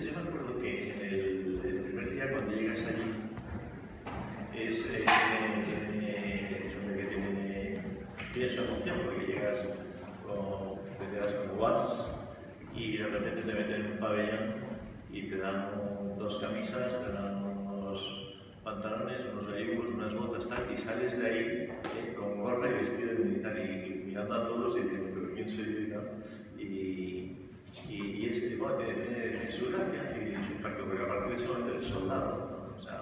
Entonces yo me acuerdo que el primer día cuando llegas allí es tiene su emoción porque llegas como vas y de repente te meten en un pabellón y te dan dos camisas, te dan unos pantalones, unos abrigos, unas botas, tal, y sales de ahí con gorra y vestido de militar y mirando a todos y diciendo, pero ¿quién soy yo? Y es bueno, tiene su gracia y su impacto, porque a partir de ese momento eres soldado, ¿no? O sea,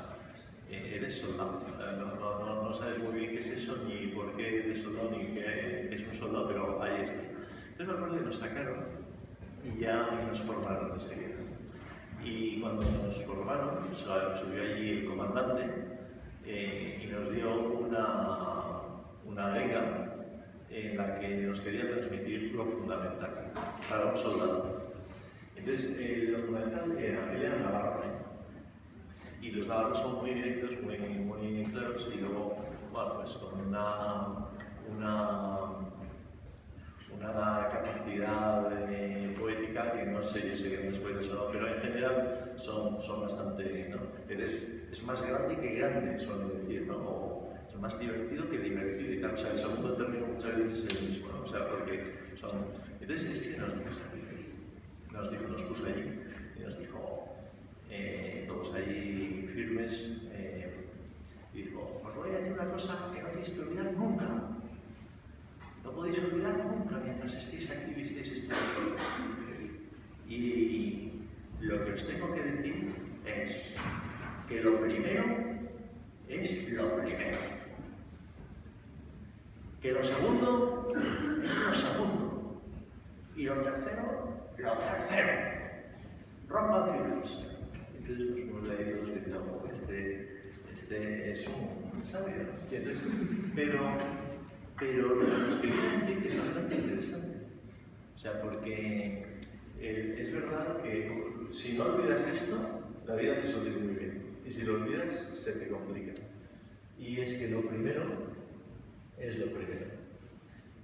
eres soldado. No sabes muy bien qué es eso, ni por qué eres soldado, ni qué es un soldado, pero ahí está. Entonces me acuerdo que nos sacaron y nos formaron enseguida. Y cuando nos formaron, subió allí el comandante y nos dio una beca en la que nos quería transmitir lo fundamental para un soldado. Entonces, lo fundamental era navarro, y los navarros son muy directos, muy claros, y luego, bueno, pues con una capacidad poética que no sé yo si grandes poetas o no, pero en general son bastante, ¿no? Es más grande que grande, suelen decir, ¿no? O es más divertido que divertido, y tal. O sea, el segundo término muchas veces es el mismo, ¿no? O sea, porque son... Entonces, es que nos puso allí y nos dijo, todos ahí firmes, y dijo, os voy a decir una cosa que no tenéis que olvidar nunca. No podéis olvidar nunca mientras estéis aquí y estéis estudiando. Y lo que os tengo que decir es que lo primero es lo primero. Que lo segundo es lo segundo. Y lo tercero, lo tercero. Rompan filas. Entonces nos hemos leído y decimos, este es un sabio. Entonces, pero lo que nos quería decir es bastante interesante. O sea, porque es verdad que si no olvidas esto, la vida te suele ir muy bien. Y si lo olvidas, se te complica. Y es que lo primero es lo primero.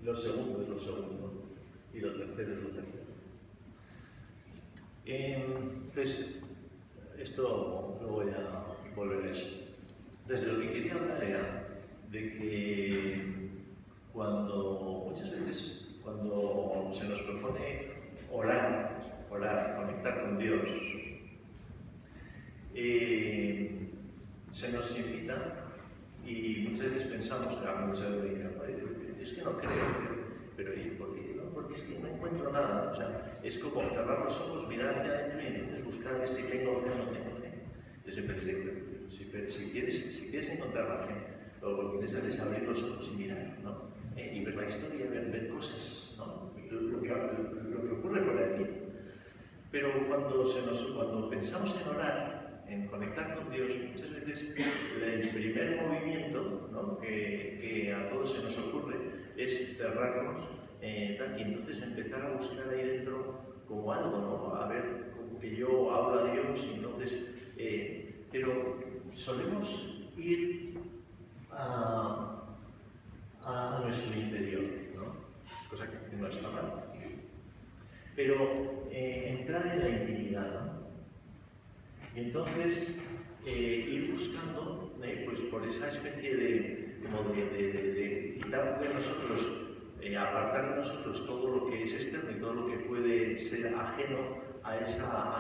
Lo segundo es lo segundo. Y lo tercero es lo tercero. Entonces, esto lo voy a volver a eso. Entonces, lo que quería hablar era de que muchas veces, cuando se nos propone orar, conectar con Dios, se nos invita y muchas veces pensamos, muchas veces es que no creo, pero ¿por qué no? Porque es que no encuentro nada. O sea, es como cerrar los ojos, mirar hacia adentro y entonces buscar a ver si tengo fe o no tengo fe. Yo siempre les digo, si quieres encontrar la fe, lo que tienes que hacer es abrir los ojos y mirar, ¿no? Y ver la historia, ver cosas, ¿no? Lo que ocurre fuera de aquí. Pero cuando pensamos en orar, en conectar con Dios, muchas veces el primer movimiento, ¿no? que a todos se nos ocurre es cerrarnos y entonces empezar a buscar ahí dentro como algo, ¿no? A ver, como que yo hablo a Dios y entonces... pero solemos ir a nuestro interior, ¿no? Cosa que no está mal. Pero entrar en la intimidad, ¿no? Y entonces ir buscando, pues por esa especie de quitar de nosotros, apartar de nosotros todo lo que es externo y todo lo que puede ser ajeno a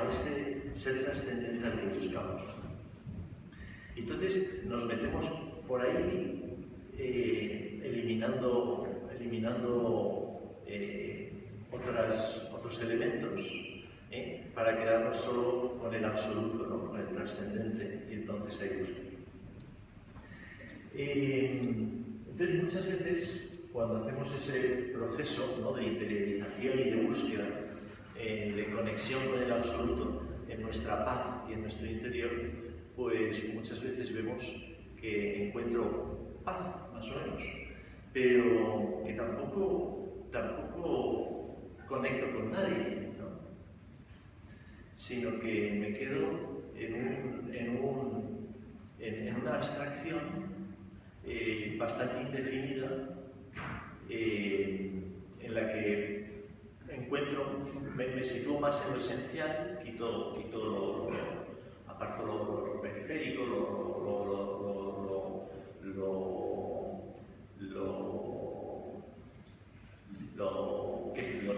ese ser trascendente al que buscamos. Entonces nos metemos por ahí eliminando otros elementos para quedarnos solo con el absoluto, ¿no? Con el trascendente, y entonces ahí buscamos. Entonces muchas veces cuando hacemos ese proceso, ¿no? De interiorización y de búsqueda, de conexión con el absoluto en nuestra paz y en nuestro interior, pues muchas veces vemos que encuentro paz, más o menos, pero que tampoco conecto con nadie, ¿no? Sino que me quedo en una abstracción bastante indefinida, en la que me sitúo más en lo esencial, quizá aparto lo periférico, lo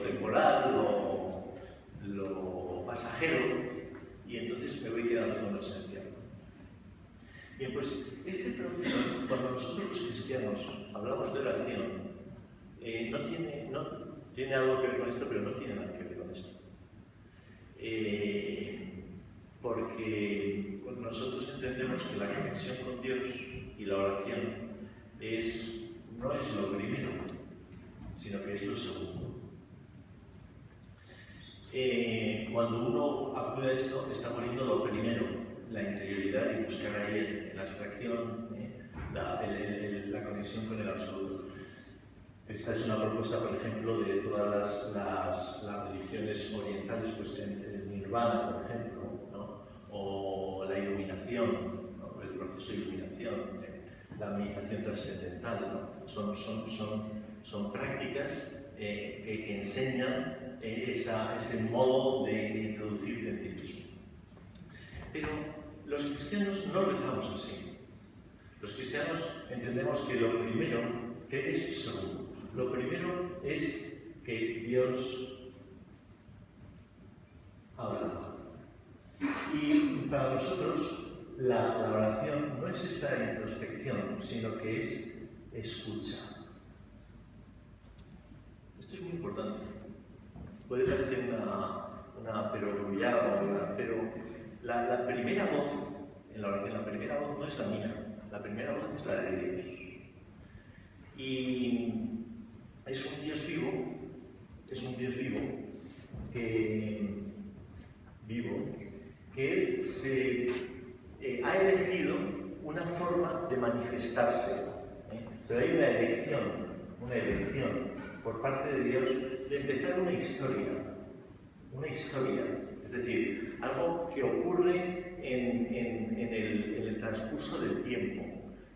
temporal, lo pasajero, y entonces me voy quedando con lo esencial. Bien, pues este proceso, cuando nosotros los cristianos hablamos de oración, no tiene algo que ver con esto, pero no tiene nada que ver con esto. Porque nosotros entendemos que la conexión con Dios y la oración no es lo primero, sino que es lo segundo. Cuando uno acude a esto, está poniendo lo primero, la interioridad y buscar ahí la abstracción, la conexión con el absoluto. Esta es una propuesta, por ejemplo, de todas las religiones orientales, pues el nirvana, por ejemplo, ¿no? O la iluminación, ¿no? El proceso de iluminación, la meditación trascendental, ¿no? Son prácticas que enseñan ese modo de introducirte en ti mismo. Pero los cristianos no lo dejamos así. Los cristianos entendemos que lo primero, que es segundo. Lo primero es que Dios habla. Y para nosotros la oración no es esta introspección, sino que es escucha. Esto es muy importante. Puede parecer una perogrullada, pero la primera voz en la oración, la primera voz no es la mía, la primera voz es la de Dios. Y es un Dios vivo, que Él ha elegido una forma de manifestarse, pero hay una elección por parte de Dios de empezar una historia, es decir, algo que ocurre en el transcurso del tiempo,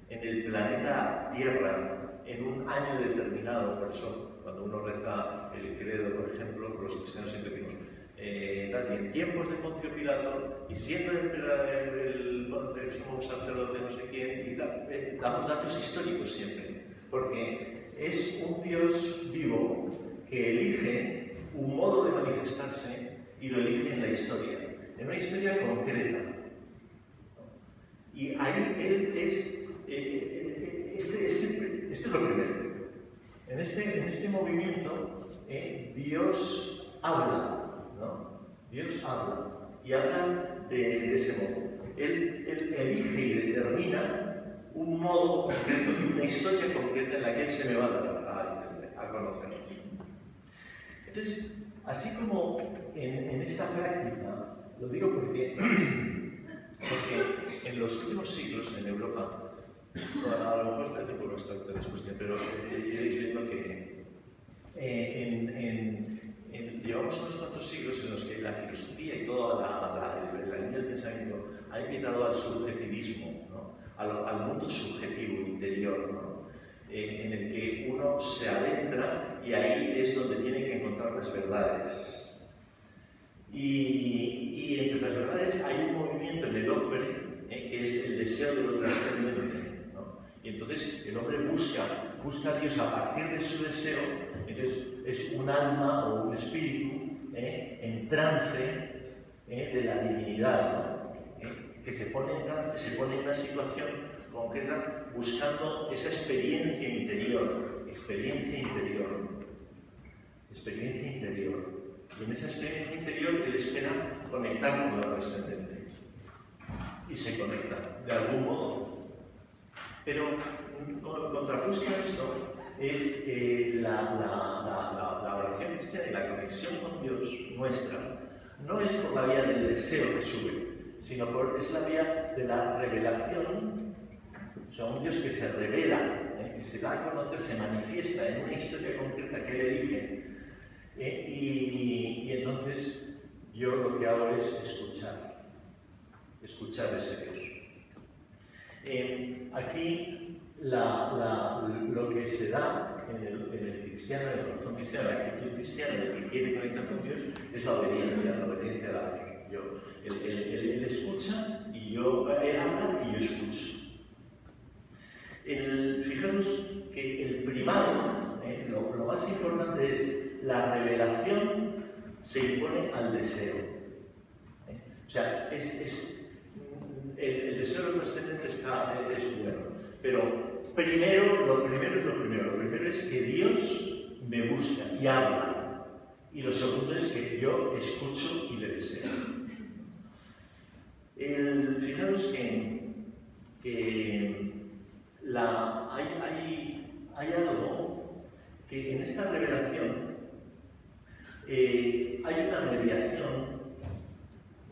en el planeta Tierra, en un año determinado. Por eso, cuando uno reza el credo, por ejemplo, los cristianos siempre decimos, en tiempos de Poncio Pilato, y siendo el sumo sacerdote no sé quién, y damos datos históricos siempre, porque es un Dios vivo que elige un modo de manifestarse y lo elige en la historia, en una historia concreta. Y ahí Él es... Esto es lo primero. En este movimiento, Dios habla, ¿no? Dios habla, y habla de ese modo. Él elige y determina un modo concreto y una historia concreta en la que Él se me va a conocer. Entonces, así como en esta práctica, lo digo porque en los últimos siglos en Europa, a lo mejor os parece un poco abstracta la cuestión, pero iréis viendo que llevamos unos cuantos siglos en los que la filosofía y toda la línea del pensamiento ha invitado al subjetivismo, ¿no? al mundo subjetivo, interior, ¿no? En el que uno se adentra y ahí es donde tiene que encontrar las verdades. Y entre las verdades hay un movimiento en el hombre que es el deseo de lo trascendente. Y entonces el hombre busca a Dios a partir de su deseo. Entonces es un alma o un espíritu en trance de la divinidad, ¿no? Que se pone en trance, se pone en una situación concreta buscando esa experiencia interior. Y en esa experiencia interior él espera conectar con lo trascendente. Y se conecta de algún modo. Pero contrapuesto a esto es la oración cristiana y la conexión con Dios nuestra no es por la vía del deseo que sube, sino es la vía de la revelación. O sea, un Dios que se revela, que se da a conocer, se manifiesta en una historia concreta que Él elige. Y entonces yo lo que hago es escuchar a ese Dios. Aquí lo que se da en el cristiano, en el corazón cristiano, la actitud cristiana del que quiere conectar con Dios, es la obediencia a la fe. Él escucha y él habla y yo escucho. Fijaros que el primado, lo más importante es la revelación se impone al deseo. O sea, el deseo del trascendente es bueno, pero lo primero es que Dios me busca y habla, y lo segundo es que yo escucho y le deseo. Fijaros que hay algo que en esta revelación hay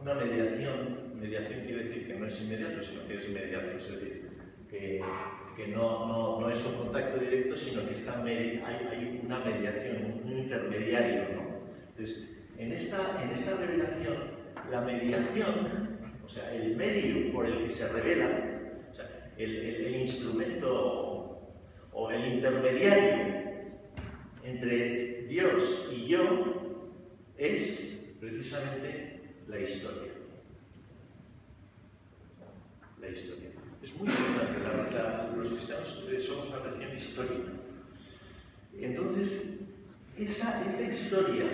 una mediación quiere decir que no es inmediato, sino que es inmediato, es decir, que no es un contacto directo, sino que hay una mediación, un intermediario, ¿no? Entonces, en esta revelación, la mediación, o sea, el medio por el que se revela, o sea, el instrumento o el intermediario entre Dios y yo es precisamente la historia. La historia. Es muy importante, los cristianos somos una religión histórica. Entonces, esa historia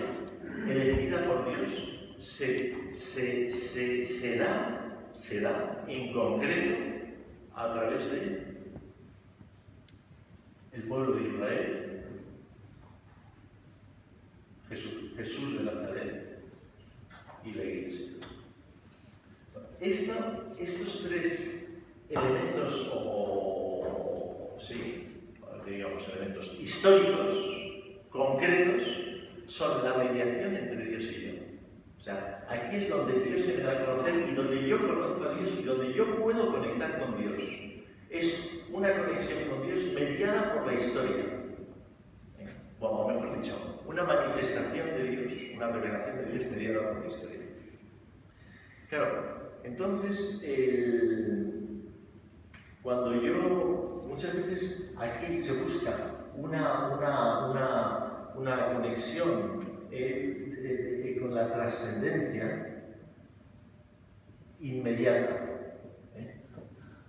elegida por Dios se da en concreto a través de el pueblo de Israel, Jesús de Nazaret y la Iglesia. Estos tres elementos, elementos históricos, concretos, son la mediación entre Dios y yo. O sea, aquí es donde Dios se me da a conocer y donde yo conozco a Dios y donde yo puedo conectar con Dios. Es una conexión con Dios mediada por la historia. O mejor dicho, una manifestación de Dios, una revelación de Dios mediada por la historia. Claro, entonces, cuando muchas veces aquí se busca una conexión con la trascendencia inmediata.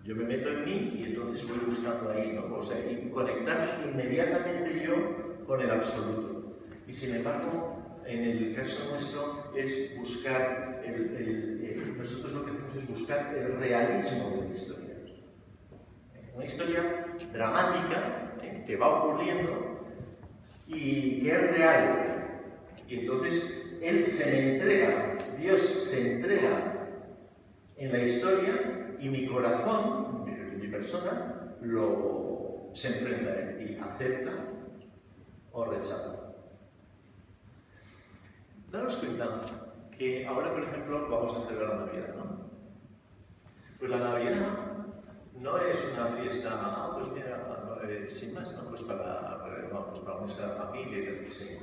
Yo me meto en mí y entonces voy buscando ahí, ¿no? O sea, y conectar inmediatamente yo con el absoluto. Y sin embargo, en el caso nuestro es buscar, nosotros lo que hacemos es buscar el realismo de la historia. Una historia dramática, que va ocurriendo y que es real. Y entonces Él se me entrega, Dios se entrega en la historia y mi corazón, mi persona, se enfrenta a Él y acepta o rechaza. Daros cuenta que ahora, por ejemplo, vamos a celebrar la Navidad, ¿no? Pues la Navidad no es una fiesta, pues mira, sin más, ¿no? Pues para unirse a la familia y tal que sea.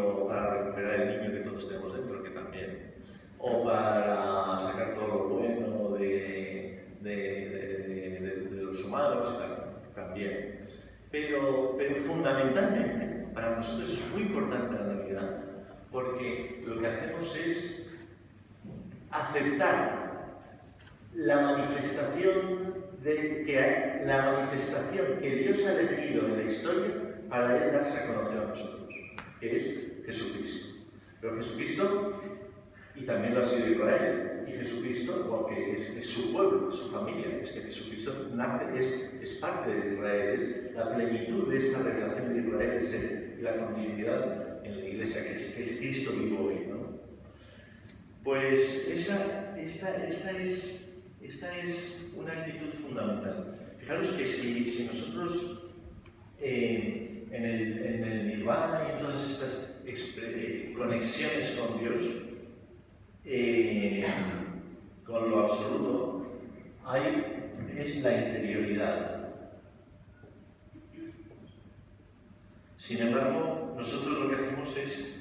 O para recuperar el niño que todos tenemos dentro, que también. O para sacar todo lo bueno de los humanos, y tal, también. Pero fundamentalmente, para nosotros es muy importante la Navidad, porque lo que hacemos es aceptar la manifestación que Dios ha elegido en la historia para Él darse a conocer a nosotros, que es Jesucristo. Pero Jesucristo, y también lo ha sido Israel, y Jesucristo, porque es su pueblo, su familia, es que Jesucristo es parte de Israel, es la plenitud de esta revelación de Israel, es la continuidad en la Iglesia, que es Cristo vivo hoy, ¿no? Pues esta es una actitud fundamental. Fijaros que si nosotros en el Nirvana y en todas estas conexiones con Dios, con lo absoluto, es la interioridad. Sin embargo, nosotros lo que hacemos es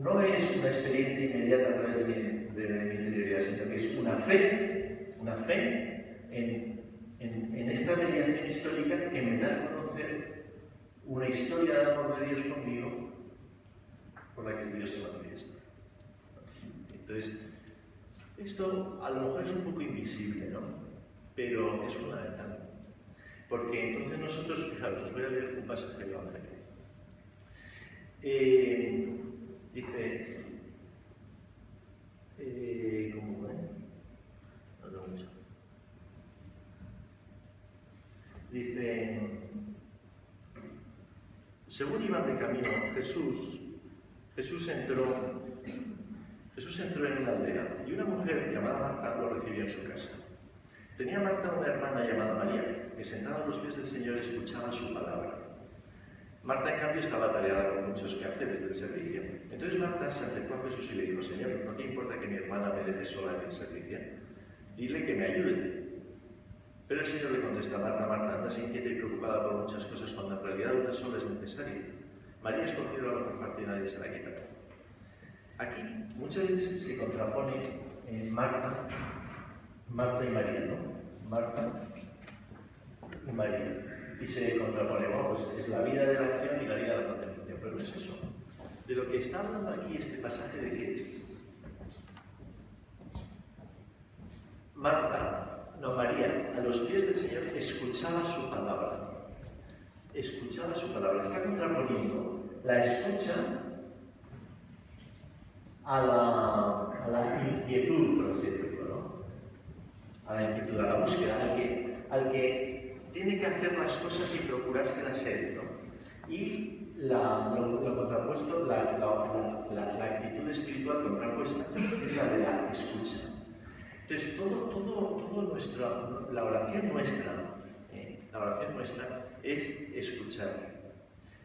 no es una experiencia inmediata a través de mi interioridad, sino que es una fe en esta mediación histórica que me da a conocer una historia de amor de Dios conmigo, por la que Dios se manifiesta. Entonces, esto a lo mejor es un poco invisible, ¿no? Pero es fundamental. Porque entonces nosotros, fijaros, os voy a leer un pasaje del Evangelio. Dice, ¿cómo fue? No tengo mucho. Dice, según iban de camino, Jesús entró en una aldea y una mujer llamada Marta lo recibió en su casa. Tenía Marta una hermana llamada María, que sentada a los pies del Señor escuchaba su palabra. Marta, en cambio, estaba atareada con muchos quehaceres del servicio. Entonces Marta se acercó a Jesús y le dijo, Señor, ¿no te importa que mi hermana me deje sola en el servicio? Dile que me ayude. Pero el Señor le contesta, Marta, Marta, andas inquieta y preocupada por muchas cosas cuando en realidad una sola es necesaria. María ha escogido la mejor parte y nadie se la quita. Aquí muchas veces se contrapone Marta y María, ¿no? Marta y María. Y se contrapone, bueno, pues es la vida de la acción y la vida de la contemplación, pero no es eso. De lo que está hablando aquí este pasaje, ¿de qué es? María, a los pies del Señor, escuchaba su palabra. Escuchaba su palabra. Está contraponiendo la escucha a la inquietud, por así decirlo, ¿no? A la inquietud, a la búsqueda, al que tiene que hacer las cosas y procurárselas él, ¿no? Y lo contrapuesto, la actitud espiritual contrapuesta es la de la escucha. Entonces, la oración nuestra es escuchar,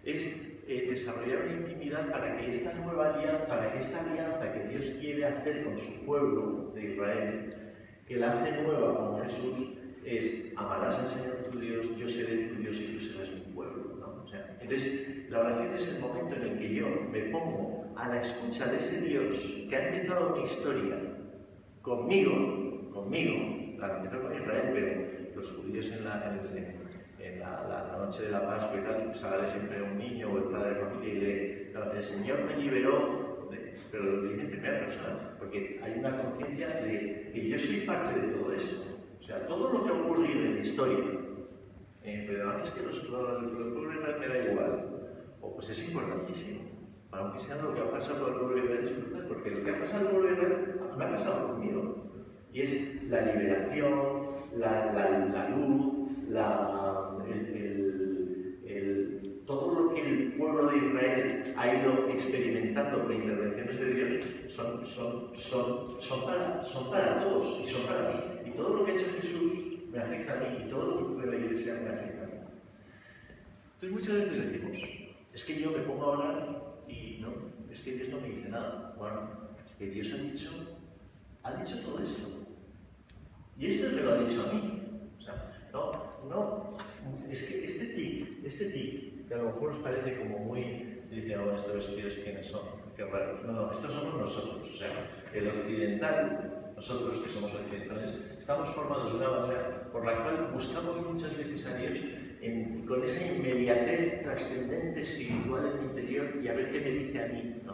es desarrollar una intimidad para que esta nueva alianza, para que esta alianza que Dios quiere hacer con su pueblo de Israel, que la hace nueva con Jesús, es amarás al Señor tu Dios, yo seré tu Dios y tú serás mi pueblo, ¿no? O sea, entonces, la oración es el momento en el que yo me pongo a la escucha de ese Dios que ha empezado una historia conmigo, la empezó con Israel, pero los judíos en la noche de la Pascua y tal, sale siempre un niño o el padre de familia y lee, el Señor me liberó, pero lo dice en primera persona, porque hay una conciencia de que yo soy parte de todo esto. O sea, todo lo que ha ocurrido en la historia, pero antes que los pueblos de Israel me da igual, pues es importantísimo. Aunque sea lo que ha pasado con el pueblo de Israel, es brutal, porque lo que ha pasado con el pueblo de Israel me ha pasado conmigo. Y es la liberación, la luz, todo lo que el pueblo de Israel ha ido experimentando por intervenciones de Dios son para todos y son para mí. Y todo lo que ha hecho Jesús me afecta a mí y todo lo que ocurre en la Iglesia me afecta a mí. Entonces muchas veces decimos, es que yo me pongo a orar y no, es que Dios no me dice nada. Bueno, es que Dios ha dicho todo esto. Y esto me lo ha dicho a mí. O sea, es que este tic, que a lo mejor os parece como muy, dice, oh, estos tíos quiénes son, qué raros. No, estos somos nosotros. O sea, el occidental, nosotros que somos occidentales, estamos formados de una manera por la cual buscamos muchas veces a Dios con esa inmediatez trascendente espiritual en mi interior y a ver qué me dice a mí. No,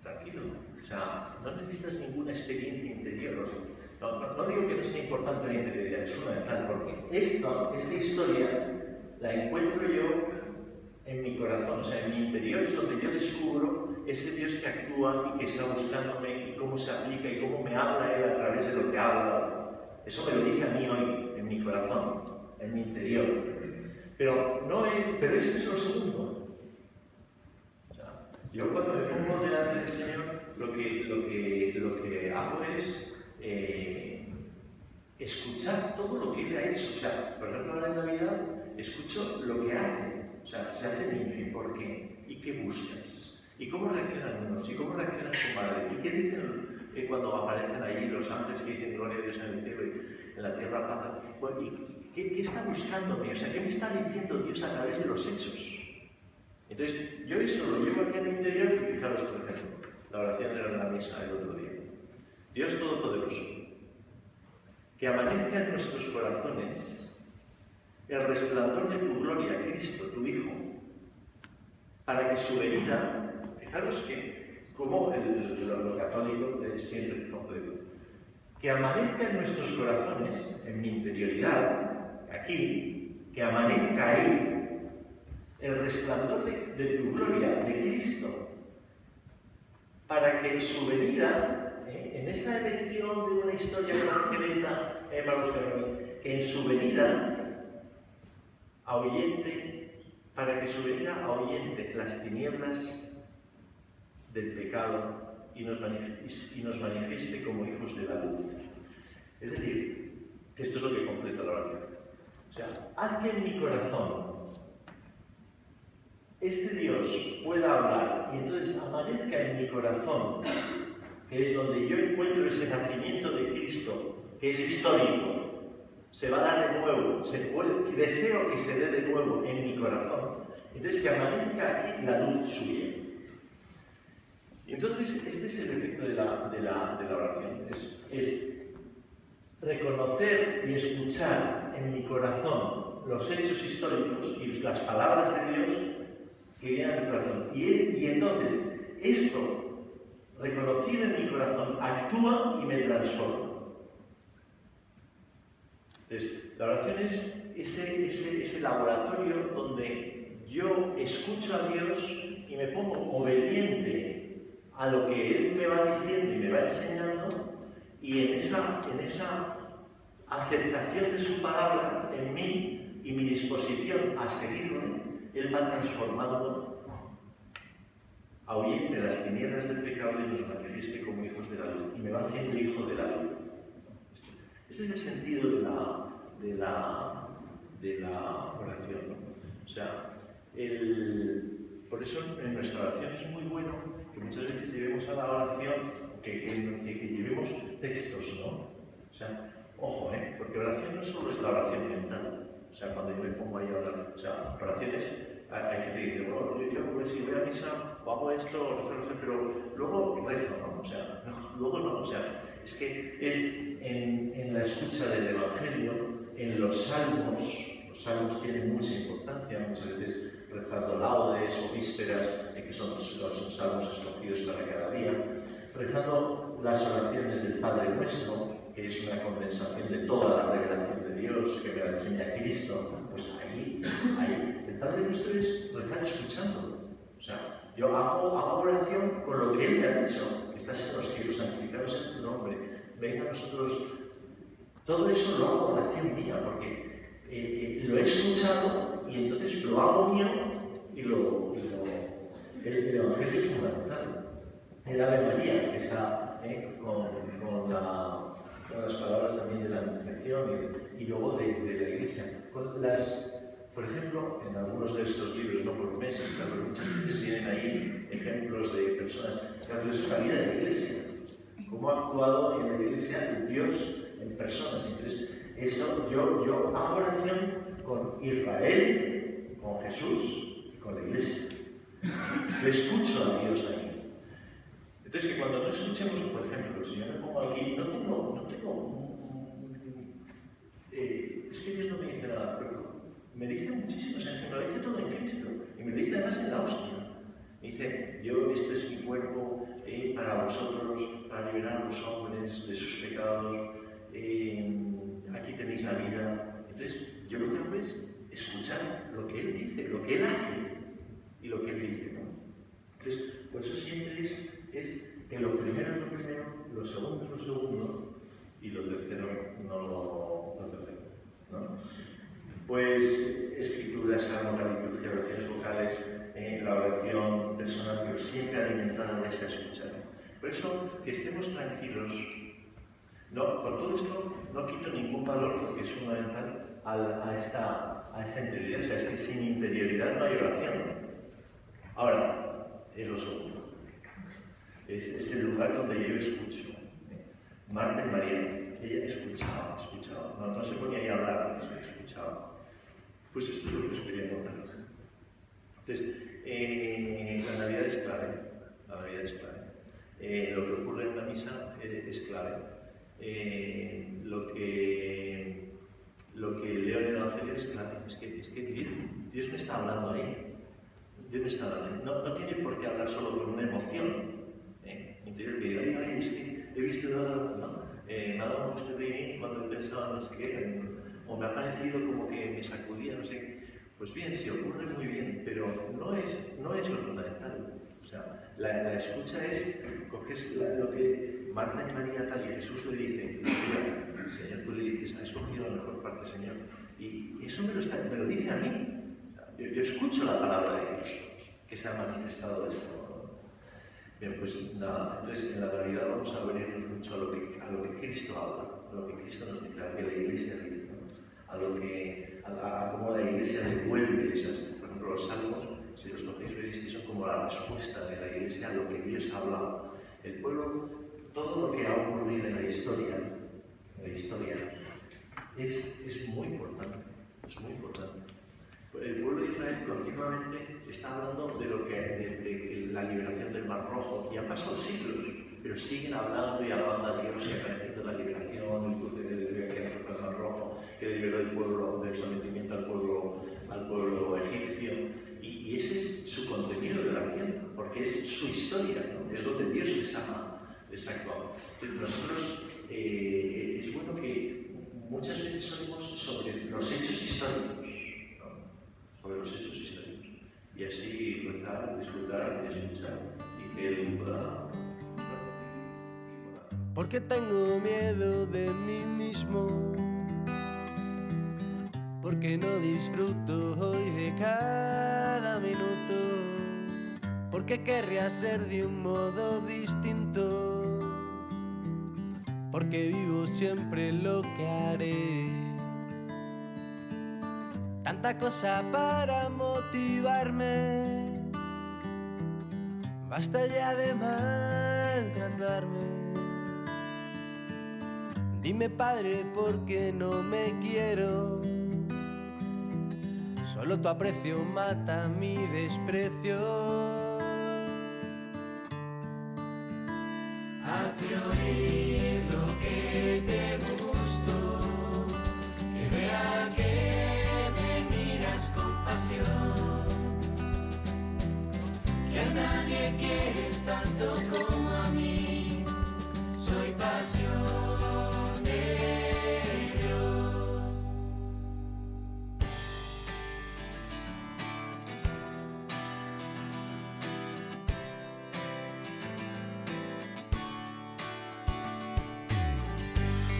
tranquilo. O sea, no necesitas ninguna experiencia interior. No digo que no sea importante la interioridad, es fundamental, porque esta historia la encuentro yo en mi corazón, o sea, en mi interior es donde yo descubro ese Dios que actúa y que está buscándome y cómo se aplica y cómo me habla Él a través de lo que habla. Eso me lo dice a mí hoy, en mi corazón, en mi interior. Pero esto es lo segundo. O sea, yo cuando me pongo delante del Señor, lo que hago es escuchar todo lo que Él ha hecho. O sea, por ejemplo, ahora en Navidad escucho lo que hace. O sea, se hace niño, ¿y por qué? ¿Y qué buscas? ¿Y cómo reaccionan unos? ¿Y cómo reacciona tu madre? ¿Y qué dicen cuando aparecen ahí los ángeles que dicen gloria a Dios en el cielo y en la tierra paz? Bueno, ¿y qué está buscándome? O sea, ¿qué me está diciendo Dios a través de los hechos? Entonces, yo eso lo llevo aquí en mi interior y fijaros, por ejemplo, la oración de la misa el otro día. Dios Todopoderoso, que amanezca en nuestros corazones el resplandor de tu gloria, Cristo, tu Hijo, para que su venida, Fijaros que, como lo católico siempre completo, que amanezca en nuestros corazones, en mi interioridad, aquí, que amanezca ahí el resplandor de tu gloria, de Cristo, para que su venida, en esa elección de una historia concreta, para los que en su venida ahuyente, para que su venida ahuyente las tinieblas del pecado y nos manifieste como hijos de la luz. Es decir, que esto es lo que completa la oración. O sea, haz que en mi corazón este Dios pueda hablar y entonces amanezca en mi corazón, que es donde yo encuentro ese nacimiento de Cristo, que es histórico, se va a dar de nuevo, deseo que se dé de nuevo en mi corazón, entonces que amanezca aquí la luz suya. Y entonces este es el efecto de la oración, es reconocer y escuchar en mi corazón los hechos históricos y las palabras de Dios que vienen a mi corazón. Y entonces, esto, reconocido en mi corazón, actúa y me transforma. Entonces, la oración es ese laboratorio donde yo escucho a Dios y me pongo obediente a lo que Él me va diciendo y me va enseñando, y en esa aceptación de su palabra en mí y mi disposición a seguirlo, Él va transformando, ahuyente las tinieblas del pecado y nos manifieste como hijos de la luz, y me va haciendo hijo de la luz. Ese es el sentido de la oración, ¿no? O sea, por eso en nuestra oración es muy bueno que muchas veces llevemos a la oración, que llevemos textos, ¿no? O sea, ojo, porque oración no solo es la oración mental. O sea, cuando yo me pongo ahí a hablar, o sea, oraciones, hay gente que dice, bueno, yo pues si voy a misa o hago esto, no sé, pero luego rezo, ¿no? O sea, luego no, o sea, es que es en la escucha del Evangelio, en los salmos tienen mucha importancia, muchas veces rezando laudes o vísperas, que son los salmos escogidos para cada día, rezando las oraciones del Padre Nuestro, que es una condensación de toda la revelación de Dios que me la enseña Cristo, pues ahí, el Padre Nuestro es rezar escuchando. O sea, yo hago oración con lo que Él me ha dicho, que estás en los cielos, santificados en tu nombre, venga a nosotros. Todo eso lo hago oración mía, porque lo he escuchado y entonces lo hago mío y el Evangelio es fundamental. El Ave María, que está con las palabras también de la Anunciación y luego de la Iglesia. Por ejemplo, en algunos de estos libros, no por meses, pero muchas veces vienen ahí ejemplos de personas. Claro, es la vida de la Iglesia. Cómo ha actuado en la Iglesia Dios en personas. Entonces, eso yo hago oración con Israel, con Jesús y con la Iglesia. Yo escucho a Dios ahí. Entonces, que cuando no escuchemos, por ejemplo, si yo me pongo aquí, no tengo es que Dios no me dice nada, pero me dice muchísimo, o sea, que me lo dice todo en Cristo, y me lo dice además en la hostia. Me dice, este es mi cuerpo para vosotros, para liberar a los hombres de sus pecados, aquí tenéis la vida. Entonces, yo lo que hago es escuchar lo que Él dice, lo que Él hace y lo que Él dice, ¿no? Entonces, por eso siempre es que lo primero es lo primero, lo segundo es lo segundo, y lo tercero no lo tercero, ¿no? Pues escritura, salmo, la liturgia, oraciones vocales, la oración personal, pero siempre alimentada de esa escucha. Por eso, que estemos tranquilos. No, con todo esto no quito ningún valor, porque es fundamental a esta interioridad. O sea, es que sin interioridad no hay oración. Ahora, es lo segundo. Es el lugar donde yo escucho. Marta y María, ella escuchaba, no se ponía ahí a hablar, pero se escuchaba. Pues esto es lo que os quería contar. Entonces, la Navidad es clave. Lo que ocurre en la misa es clave. Lo que leo en el Evangelio es clave. Es que Dios me está hablando ahí. debe estar atento. No tiene por qué hablar solo con una emoción interior que diga, ay, es que he visto ¿no? Me ha dado gusto de cuando he pensado no sé qué, o me ha parecido como que me sacudía, no sé qué. Pues bien, se ocurre muy bien, pero no es lo fundamental. O sea, la escucha es, coges lo que Marta y María tal, y Jesús le dice, mira, Señor, tú le dices, has escogido la mejor parte, Señor. Y eso me lo dice a mí. O sea, yo escucho la palabra de Cristo, que se ha manifestado de este modo. Bien, pues nada, entonces en la realidad vamos a abrirnos mucho a lo que Cristo habla, a lo que Cristo nos dice, a lo que la Iglesia dice, ¿no? a cómo la Iglesia devuelve esas, por ejemplo, los salmos, si los cogéis veréis que son como la respuesta de la Iglesia a lo que Dios ha hablado. El pueblo, todo lo que ha ocurrido en la historia es muy importante, es muy importante. El pueblo de Israel continuamente está hablando de la liberación del Mar Rojo, y han pasado siglos, pero siguen hablando y alabando a Dios y agradeciendo la liberación, el cruce del Mar Rojo, que liberó el pueblo del sometimiento al pueblo egipcio, y ese es su contenido de la oración, porque es su historia, ¿no? Es donde Dios les ha actuado. Entonces nosotros, es bueno que muchas veces hablemos sobre los hechos históricos, sobre los hechos históricos, y así rezar, disfrutar, escuchar, y que Él pueda... Porque tengo miedo de mí mismo, porque no disfruto hoy de cada minuto, porque querría ser de un modo distinto, porque vivo siempre lo que haré. Tanta cosa para motivarme, basta ya de maltratarme. Dime, Padre, ¿por qué no me quiero? Solo tu aprecio mata mi desprecio. Hazme oír lo que te gustó, que vea que me miras con pasión, que a nadie quieres tanto como a mí. Soy pasión de Dios.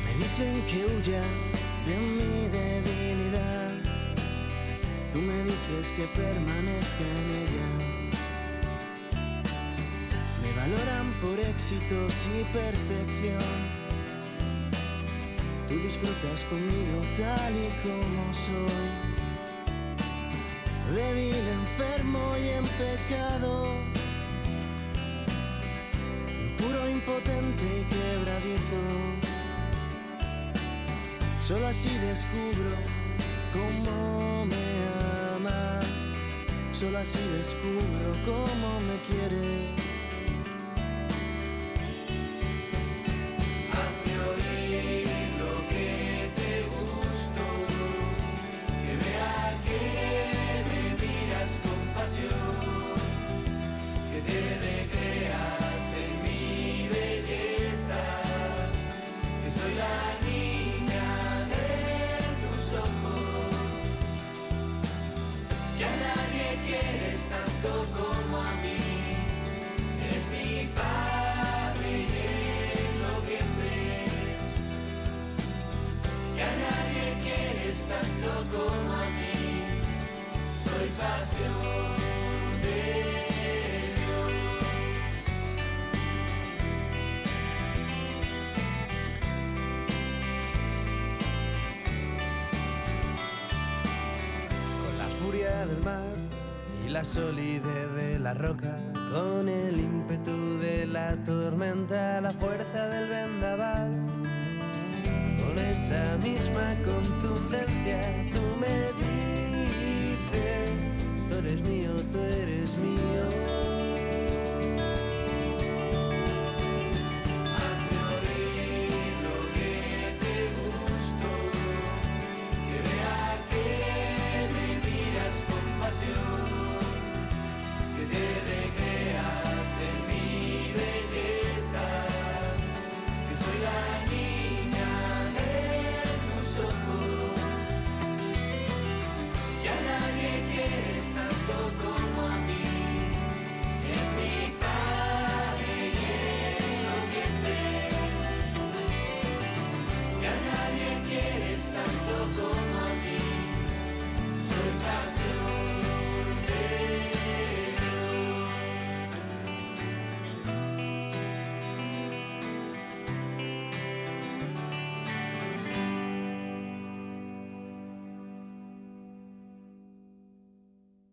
Me dicen que huya de mi debilidad, tú me dices que permanezca en ella. Me valoran por éxitos y perfección, tú disfrutas conmigo tal y como soy. Débil, enfermo y en pecado, puro, impotente y quebradizo. Solo así descubro cómo me amas, solo así descubro cómo me quieres. Que te recreas en mi belleza, que soy la niña de tus ojos, que a nadie quieres tanto como a mí. Eres mi Padre y enloqueces, que a nadie quieres tanto como a mí. Soy pasión de Dios. Con la furia del mar y la solidez de la roca, con el ímpetu de la tormenta, la fuerza del vendaval, con esa misma contundencia tú me dices: tú eres mío, tú eres mío. Hazme oír lo que te gustó, que vea que me miras con pasión, quieres tanto